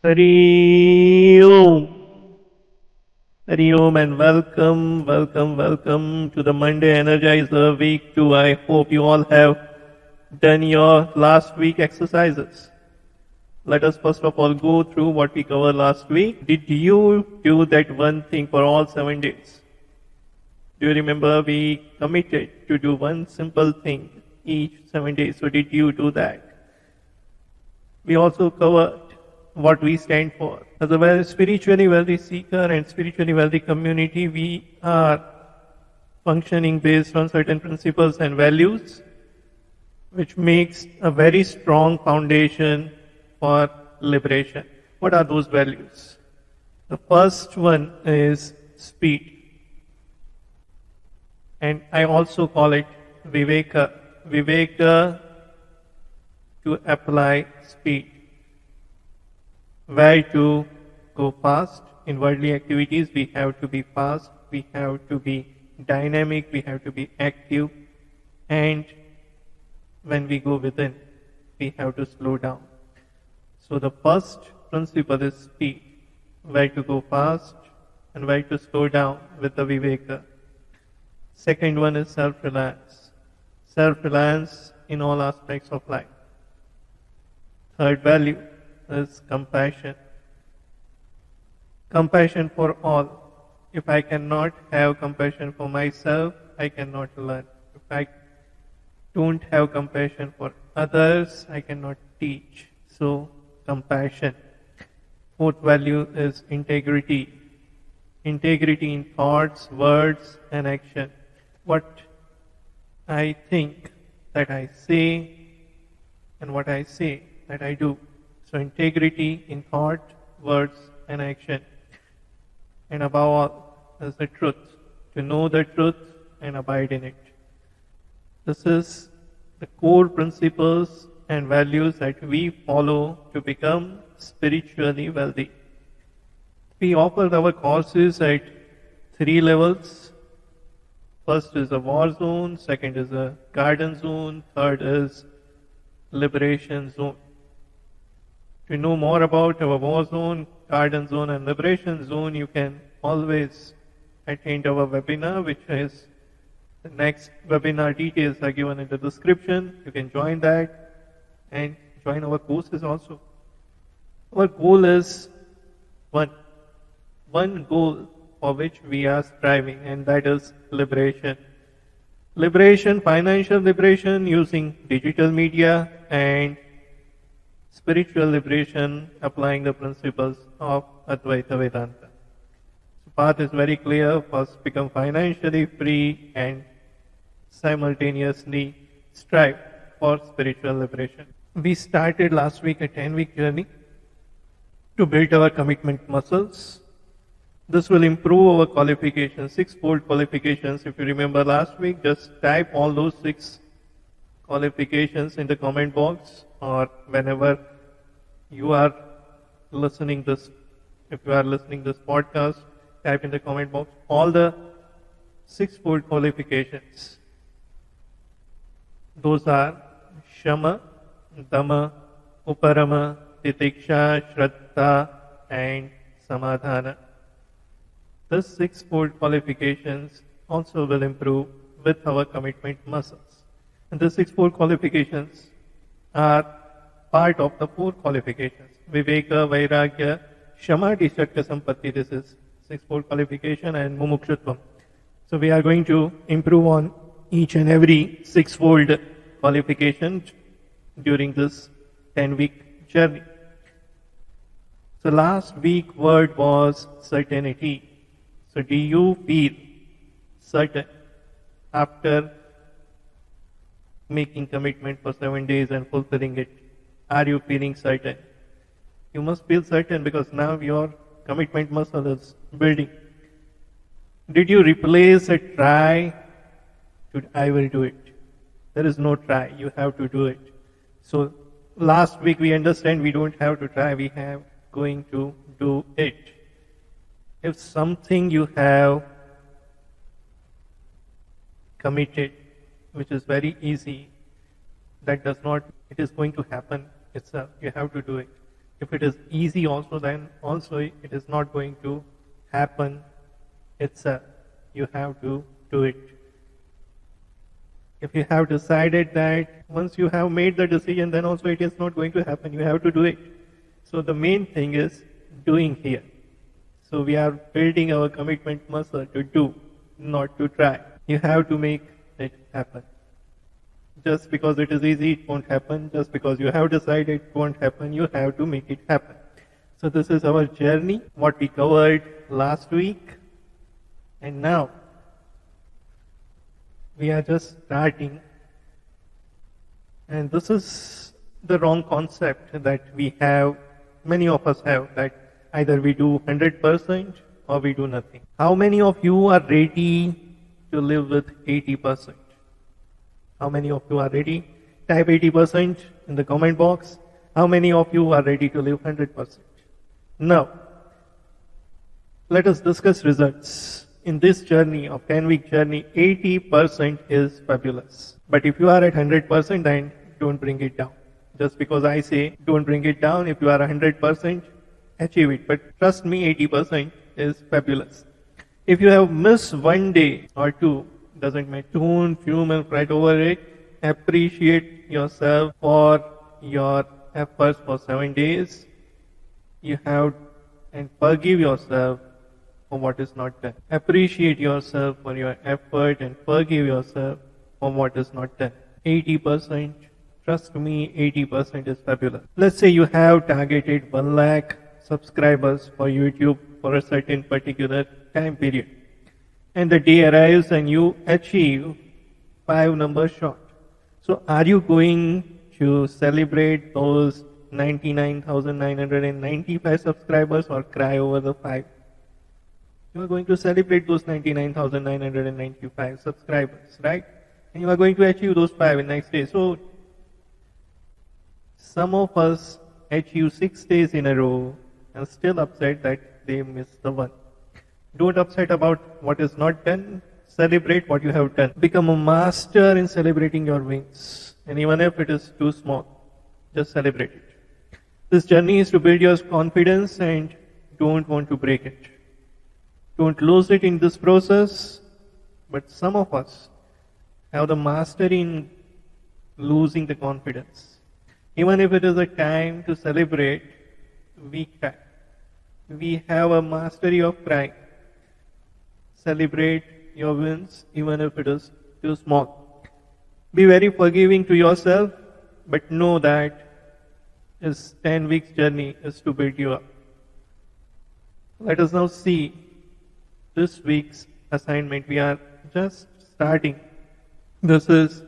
Hari Om. Hari Om and welcome to the Monday Energizer Week 2. I hope you all have done your last week exercises. Let us first of all go through what we covered last week. Did you do that one thing for all 7 days? Do you remember we committed to do one simple thing each 7 days? So did you do that? We also covered what we stand for. As a spiritually wealthy seeker and spiritually wealthy community, we are functioning based on certain principles and values, which makes a very strong foundation for liberation. What are those values? The first one is speed. And I also call it Viveka. Viveka to apply speed. Where to go fast in worldly activities, we have to be fast, we have to be dynamic, we have to be active, and when we go within, we have to slow down. So the first principle is speed, where to go fast and where to slow down with the Viveka. Second one is self-reliance. Self-reliance in all aspects of life. Third value is compassion. Compassion for all. If I cannot have compassion for myself, I cannot learn. If I don't have compassion for others, I cannot teach. So, compassion. Fourth value is integrity. Integrity in thoughts, words, and action. What I think that I say, and what I say that I do. So integrity in thought, words, and action. And above all is the truth. To know the truth and abide in it. This is the core principles and values that we follow to become spiritually wealthy. We offer our courses at 3 levels. First is a war zone, second is a garden zone, third is liberation zone. To know more about our war zone, garden zone, and liberation zone, you can always attend our webinar, which is the next webinar details are given in the description. You can join that and join our courses also. Our goal is one goal for which we are striving, and that is liberation. Liberation, financial liberation using digital media, and spiritual liberation applying the principles of Advaita Vedanta. So path is very clear. First become financially free and simultaneously strive for spiritual liberation. We started last week a 10-week journey to build our commitment muscles. This will improve our qualifications, 6-fold qualifications. If you remember last week, just type all those 6 qualifications in the comment box, or whenever you are listening this, if you are listening this podcast, type in the comment box all the 6-fold qualifications. Those are Shama, Dama, Uparama, Titiksha, Shraddha, and Samadhana. These 6-fold qualifications also will improve with our commitment muscles. And the 6-fold qualifications are part of the 4 qualifications. Viveka, Vairagya, Shama, Shakya, Sampatti. This is 6-fold qualification, and Mumukshutvam. So we are going to improve on each and every 6-fold qualification during this 10-week journey. So last week word was certainty. So do you feel certain after making commitment for 7 days and fulfilling it? Are you feeling certain? You must feel certain because now your commitment muscle is building. Did you replace a try to I will do it? There is no try. You have to do it. So last week we understand we don't have to try. We have going to do it. If something you have committed, which is very easy, that does not, it is going to happen itself. You have to do it. If it is easy also, then also it is not going to happen itself. You have to do it. If you have decided that, once you have made the decision, then also it is not going to happen. You have to do it. So the main thing is doing here. So we are building our commitment muscle to do, not to try. You have to make it happen. Just because it is easy, it won't happen. Just because you have decided it won't happen, you have to make it happen. So this is our journey, what we covered last week. And now, we are just starting. And this is the wrong concept that we have, many of us have, that either we do 100% or we do nothing. How many of you are ready to live with 80%? How many of you are ready? Type 80% in the comment box. How many of you are ready to live 100%? Now, let us discuss results. In this journey of 10-week journey, 80% is fabulous. But if you are at 100%, then don't bring it down. Just because I say don't bring it down, if you are 100%, achieve it. But trust me, 80% is fabulous. If you have missed one day or two, doesn't matter. Don't fume and fret over it. Appreciate yourself for your efforts for 7 days. You have and forgive yourself for what is not done. Appreciate yourself for your effort and forgive yourself for what is not done. 80%, trust me, 80% is fabulous. Let's say you have targeted 1 lakh subscribers for YouTube for a certain particular time period. And the day arrives and you achieve 5 numbers short. So are you going to celebrate those 99,995 subscribers or cry over the 5? You are going to celebrate those 99,995 subscribers, right? And you are going to achieve those 5 in next day. So some of us achieve 6 days in a row and still upset that they missed the one. Don't upset about what is not done. Celebrate what you have done. Become a master in celebrating your wins. And even if it is too small, just celebrate it. This journey is to build your confidence and don't want to break it. Don't lose it in this process. But some of us have the mastery in losing the confidence. Even if it is a time to celebrate, we cry. We have a mastery of crying. Celebrate your wins, even if it is too small. Be very forgiving to yourself, but know that this 10 weeks journey is to build you up. Let us now see this week's assignment. We are just starting. This is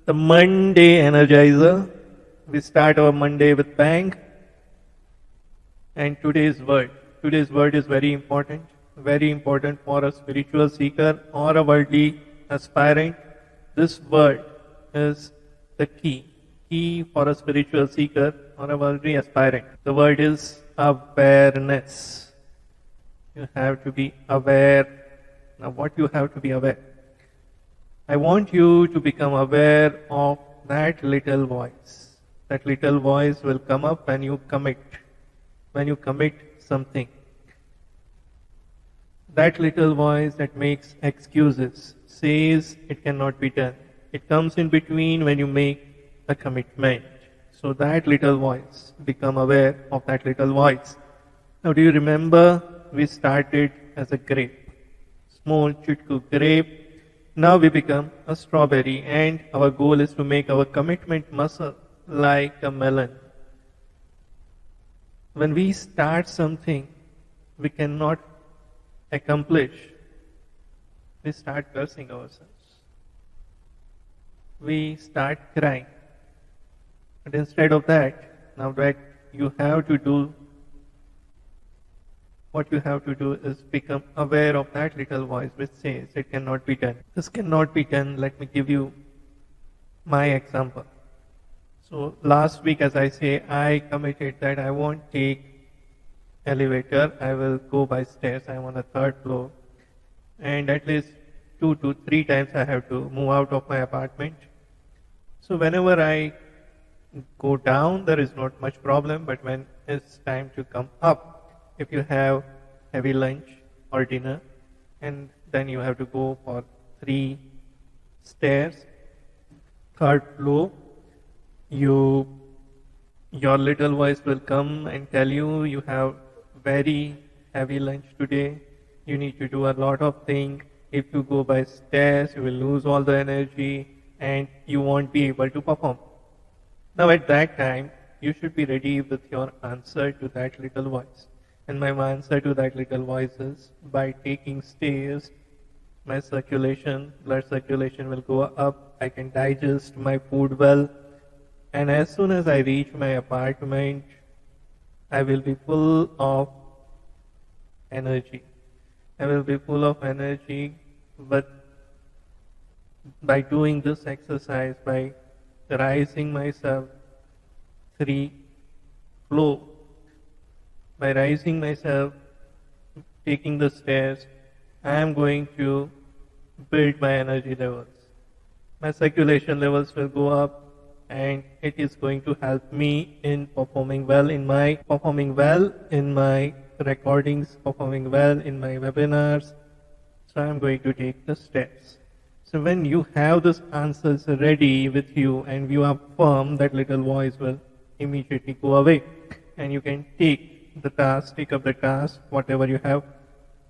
the Monday Energizer. We start our Monday with bang. And today's word. Today's word is very important for a spiritual seeker or a worldly aspirant. This word is the key for a spiritual seeker or a worldly aspirant. The word is awareness. You have to be aware. Now what you have to be aware? I want you to become aware of that little voice. That little voice will come up when you commit. When you commit something. That little voice that makes excuses, says it cannot be done. It comes in between when you make a commitment. So that little voice, become aware of that little voice. Now do you remember we started as a grape, small chutku grape. Now we become a strawberry and our goal is to make our commitment muscle like a melon. When we start something we cannot accomplish, we start cursing ourselves. We start crying. But instead of that, now that you have to do, what you have to do is become aware of that little voice which says it cannot be done. This cannot be done. Let me give you my example. So last week, as I say, I committed that I won't take elevator, I will go by stairs. I'm on the 3rd floor. And at least 2 to 3 times I have to move out of my apartment. So whenever I go down, there is not much problem, but when it's time to come up, if you have heavy lunch or dinner, and then you have to go for 3 stairs, third floor, your little voice will come and tell you you have very heavy lunch today. You need to do a lot of things. If you go by stairs, you will lose all the energy and you won't be able to perform. Now at that time, you should be ready with your answer to that little voice. And my answer to that little voice is, by taking stairs, my blood circulation will go up, I can digest my food well, and as soon as I reach my apartment, I will be full of energy. I will be full of energy, but by doing this exercise, by rising myself 3 floors, by rising myself, taking the stairs, I am going to build my energy levels. My circulation levels will go up, and it is going to help me in performing well in my recordings, performing well in my webinars. So I am going to take the steps. So when you have these answers ready with you and you are firm, that little voice will immediately go away, and you can take up the task, whatever you have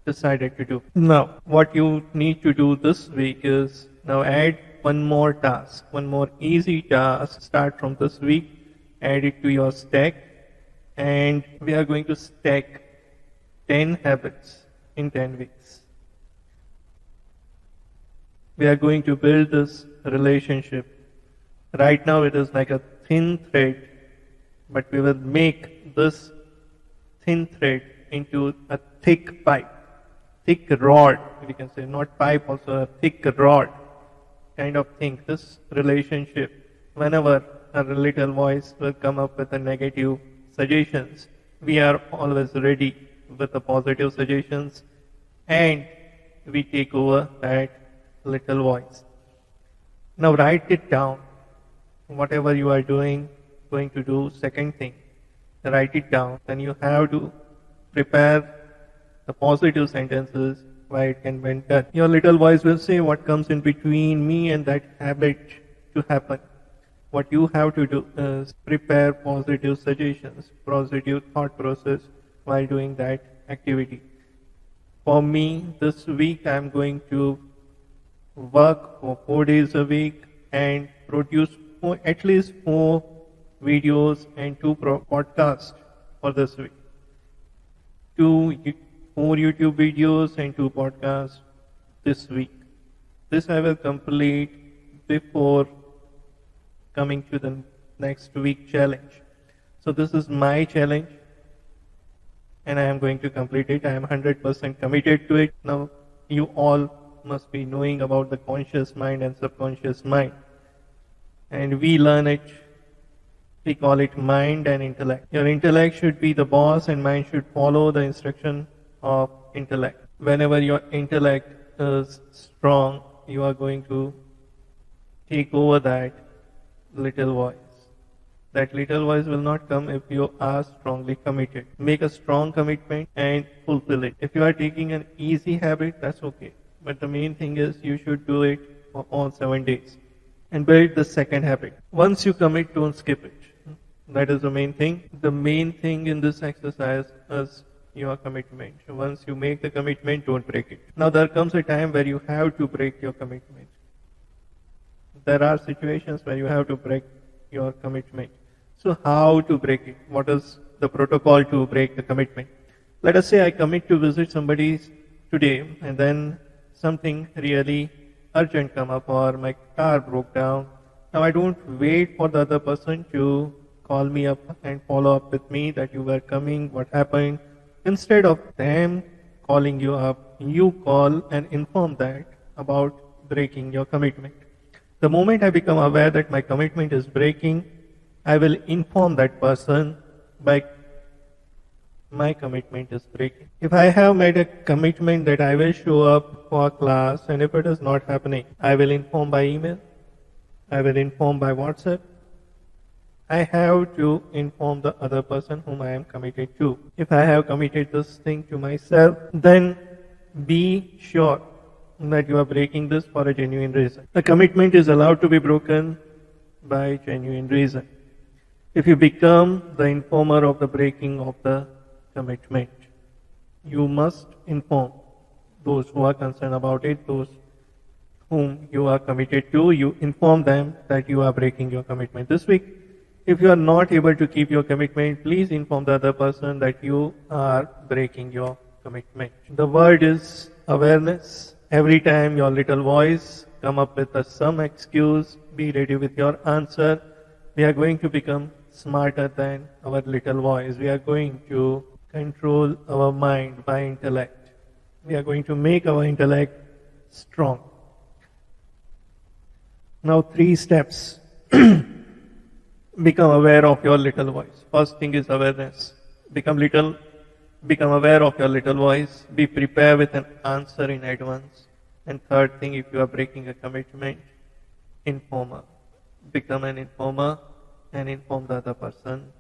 decided to do. Now, what you need to do this week is now add one more task, one more easy task. Start from this week, add it to your stack, and we are going to stack 10 habits in 10 weeks. We are going to build this relationship. Right now it is like a thin thread, but we will make this thin thread into a thick pipe, thick rod, we can say, not pipe, also a thick rod kind of thing. This relationship, whenever a little voice will come up with a negative suggestions, we are always ready with the positive suggestions, and we take over that little voice. Now write it down. Whatever you are going to do, second thing, write it down. Then you have to prepare the positive sentences why it can be done. Your little voice will say what comes in between me and that habit to happen. What you have to do is prepare positive suggestions, positive thought process while doing that activity. For me, this week I am going to work for 4 days a week and produce at least 4 videos and 2 podcasts for this week. 4 YouTube videos and 2 podcasts this week. This I will complete before coming to the next week challenge. So this is my challenge, and I am going to complete it. I am 100% committed to it. Now you all must be knowing about the conscious mind and subconscious mind, and we learn it. We call it mind and intellect. Your intellect should be the boss, and mind should follow the instruction of intellect. Whenever your intellect is strong, you are going to take over that little voice. That little voice will not come if you are strongly committed. Make a strong commitment and fulfill it. If you are taking an easy habit, that's okay. But the main thing is you should do it for all 7 days and build the second habit. Once you commit, don't skip it. That is the main thing. The main thing in this exercise is your commitment. So once you make the commitment, don't break it. Now there comes a time where you have to break your commitment. There are situations where you have to break your commitment. So how to break it? What is the protocol to break the commitment? Let us say I commit to visit somebody today, and then something really urgent come up, or my car broke down. Now I don't wait for the other person to call me up and follow up with me that you were coming, what happened. Instead of them calling you up, you call and inform that about breaking your commitment. The moment I become aware that my commitment is breaking, I will inform that person by my commitment is breaking. If I have made a commitment that I will show up for class, and if it is not happening, I will inform by email, I will inform by WhatsApp, I have to inform the other person whom I am committed to. If I have committed this thing to myself, then be sure that you are breaking this for a genuine reason. The commitment is allowed to be broken by genuine reason. If you become the informer of the breaking of the commitment, you must inform those who are concerned about it, those whom you are committed to, you inform them that you are breaking your commitment. This week, if you are not able to keep your commitment, please inform the other person that you are breaking your commitment. The word is awareness. Every time your little voice come up with some excuse, be ready with your answer. We are going to become smarter than our little voice. We are going to control our mind by intellect. We are going to make our intellect strong. Now 3 steps. Become aware of your little voice. First thing is awareness. Become aware of your little voice. Be prepared with an answer in advance. And third thing, if you are breaking a commitment, informer. Become an informer and inform the other person.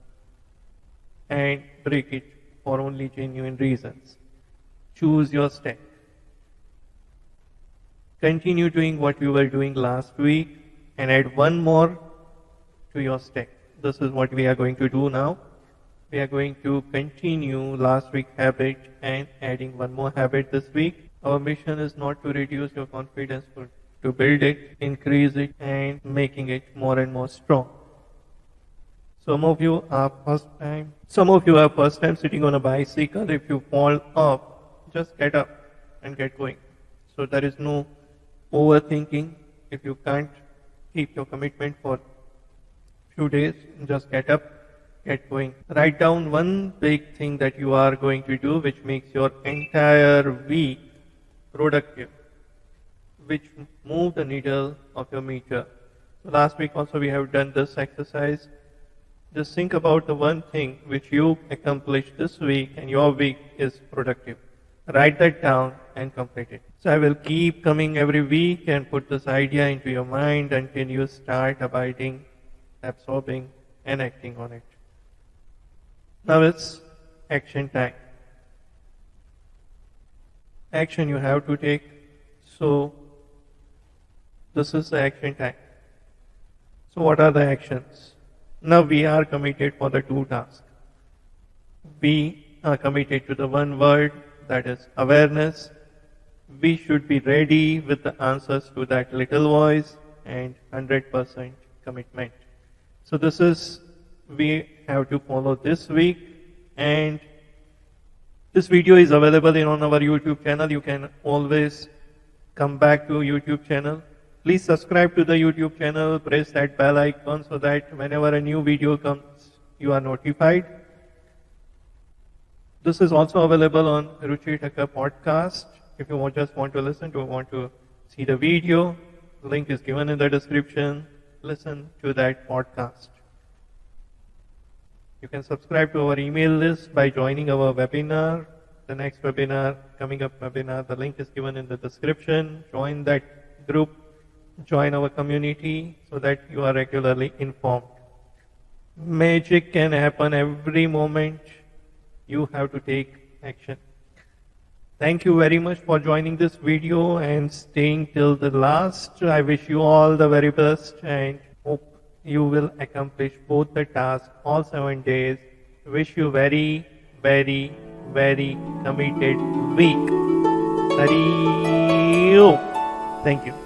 And break it for only genuine reasons. Choose your step. Continue doing what you were doing last week and add one more to your stack. This is what we are going to do now. We are going to continue last week's habit and adding one more habit this week. Our mission is not to reduce your confidence, but to build it, increase it, and making it more and more strong. Some of you are first time sitting on a bicycle. If you fall off, just get up and get going. So there is no overthinking. If you can't keep your commitment for few days, just get up, get going. Write down one big thing that you are going to do which makes your entire week productive, which move the needle of your meter. So last week also we have done this exercise. Just think about the one thing which you accomplished this week and your week is productive. Write that down and complete it. So I will keep coming every week and put this idea into your mind until you start abiding, absorbing, and acting on it. Now it's action time. Action you have to take. So this is the action time. So what are the actions? Now we are committed for the 2 tasks. We are committed to the one word, that is awareness. We should be ready with the answers to that little voice and 100% commitment. So this is, we have to follow this week, and this video is available on our YouTube channel. You can always come back to YouTube channel. Please subscribe to the YouTube channel, press that bell icon so that whenever a new video comes, you are notified. This is also available on Ruchir Thakkar podcast. If you just want to listen to, want to see the video, the link is given in the description. Listen to that podcast. You can subscribe to our email list by joining our webinar. The next webinar, coming up webinar, the link is given in the description. Join that group, join our community so that you are regularly informed. Magic can happen every moment. You have to take action. Thank you very much for joining this video and staying till the last. I wish you all the very best and hope you will accomplish both the tasks all 7 days. Wish you very, very, very committed week. Thank you.